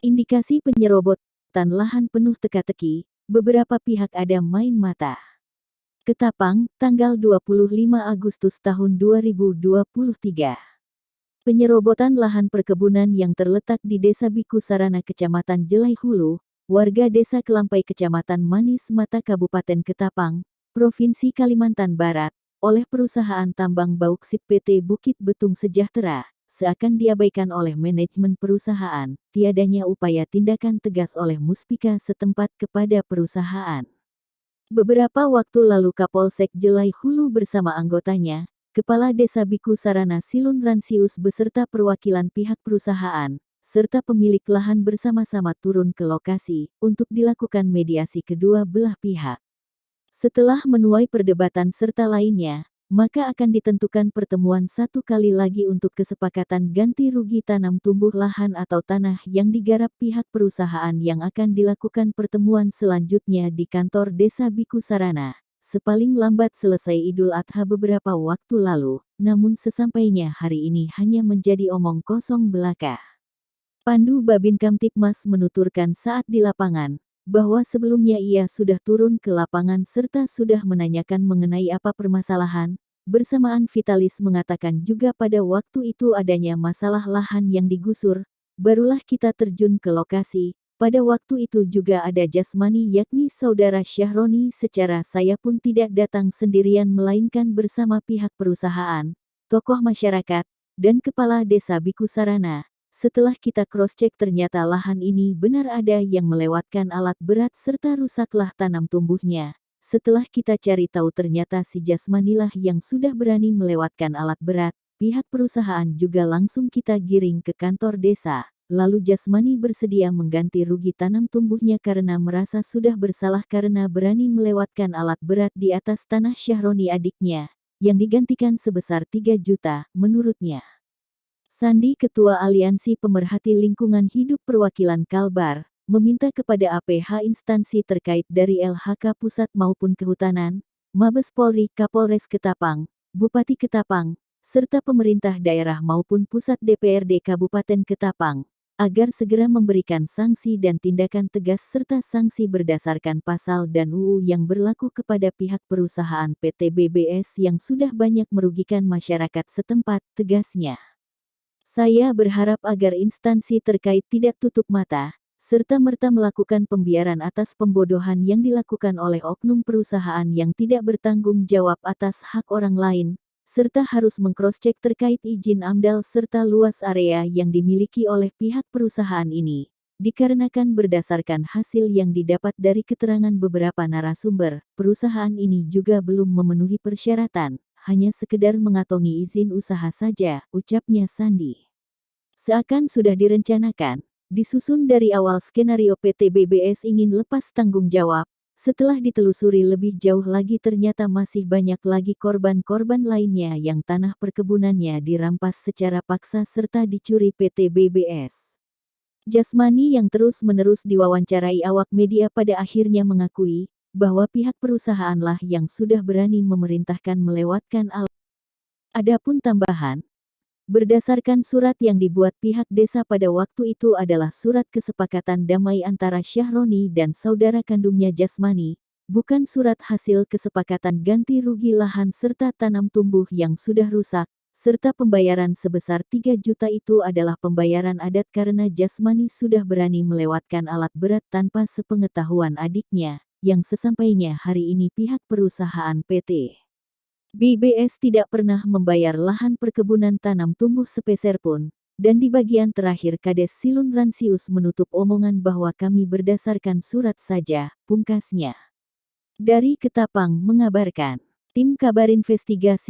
Indikasi penyerobotan lahan penuh teka-teki, beberapa pihak ada main mata. Ketapang, tanggal 25 Agustus tahun 2023. Penyerobotan lahan perkebunan yang terletak di Desa Biku Sarana Kecamatan Jelai Hulu, warga Desa Kelampai Kecamatan Manis Mata Kabupaten Ketapang, Provinsi Kalimantan Barat, oleh perusahaan tambang bauksit PT Bukit Betung Sejahtera, seakan diabaikan oleh manajemen perusahaan, tiadanya upaya tindakan tegas oleh muspika setempat kepada perusahaan. Beberapa waktu lalu Kapolsek Jelai Hulu bersama anggotanya, Kepala Desa Biku Sarana Silun Ransius beserta perwakilan pihak perusahaan, serta pemilik lahan bersama-sama turun ke lokasi, untuk dilakukan mediasi kedua belah pihak. Setelah menuai perdebatan serta lainnya, maka akan ditentukan pertemuan satu kali lagi untuk kesepakatan ganti rugi tanam tumbuh lahan atau tanah yang digarap pihak perusahaan yang akan dilakukan pertemuan selanjutnya di kantor Desa Biku Sarana, sepaling lambat selesai Idul Adha beberapa waktu lalu, namun sesampainya hari ini hanya menjadi omong kosong belaka. Pandu Babin Kamtibmas menuturkan saat di lapangan, bahwa sebelumnya ia sudah turun ke lapangan serta sudah menanyakan mengenai apa permasalahan. Bersamaan Vitalis mengatakan juga pada waktu itu adanya masalah lahan yang digusur, barulah kita terjun ke lokasi. Pada waktu itu juga ada jasmani yakni saudara Syahroni, secara saya pun tidak datang sendirian melainkan bersama pihak perusahaan, tokoh masyarakat, dan kepala desa Biku Sarana. Setelah kita cross-check ternyata lahan ini benar ada yang melewatkan alat berat serta rusaklah tanam tumbuhnya. Setelah kita cari tahu ternyata si jasmanilah yang sudah berani melewatkan alat berat, pihak perusahaan juga langsung kita giring ke kantor desa. Lalu jasmani bersedia mengganti rugi tanam tumbuhnya karena merasa sudah bersalah karena berani melewatkan alat berat di atas tanah Syahroni adiknya, yang digantikan sebesar 3 juta, menurutnya. Sandi, Ketua Aliansi Pemerhati Lingkungan Hidup Perwakilan Kalbar, meminta kepada APH instansi terkait dari LHK Pusat maupun Kehutanan, Mabes Polri, Kapolres Ketapang, Bupati Ketapang, serta pemerintah daerah maupun pusat DPRD Kabupaten Ketapang, agar segera memberikan sanksi dan tindakan tegas serta sanksi berdasarkan pasal dan UU yang berlaku kepada pihak perusahaan PT BBS yang sudah banyak merugikan masyarakat setempat, tegasnya. Saya berharap agar instansi terkait tidak tutup mata, serta-merta melakukan pembiaran atas pembodohan yang dilakukan oleh oknum perusahaan yang tidak bertanggung jawab atas hak orang lain, serta harus mengcross-check terkait izin AMDAL serta luas area yang dimiliki oleh pihak perusahaan ini. Dikarenakan berdasarkan hasil yang didapat dari keterangan beberapa narasumber, perusahaan ini juga belum memenuhi persyaratan, hanya sekedar mengantongi izin usaha saja, ucapnya Sandi. Seakan sudah direncanakan, disusun dari awal skenario PT BBS ingin lepas tanggung jawab, setelah ditelusuri lebih jauh lagi ternyata masih banyak lagi korban-korban lainnya yang tanah perkebunannya dirampas secara paksa serta dicuri PT BBS. Jasmani yang terus-menerus diwawancarai awak media pada akhirnya mengakui, bahwa pihak perusahaanlah yang sudah berani memerintahkan melewatkan alat. Adapun tambahan, berdasarkan surat yang dibuat pihak desa pada waktu itu adalah surat kesepakatan damai antara Syahroni dan saudara kandungnya Jasmani, bukan surat hasil kesepakatan ganti rugi lahan serta tanam tumbuh yang sudah rusak, serta pembayaran sebesar 3 juta itu adalah pembayaran adat karena Jasmani sudah berani melewatkan alat berat tanpa sepengetahuan adiknya, yang sesampainya hari ini pihak perusahaan PT BBS tidak pernah membayar lahan perkebunan tanam tumbuh sepeser pun, dan di bagian terakhir Kades Silun Ransius menutup omongan bahwa kami berdasarkan surat saja, pungkasnya. Dari Ketapang mengabarkan, tim Kabar Investigasi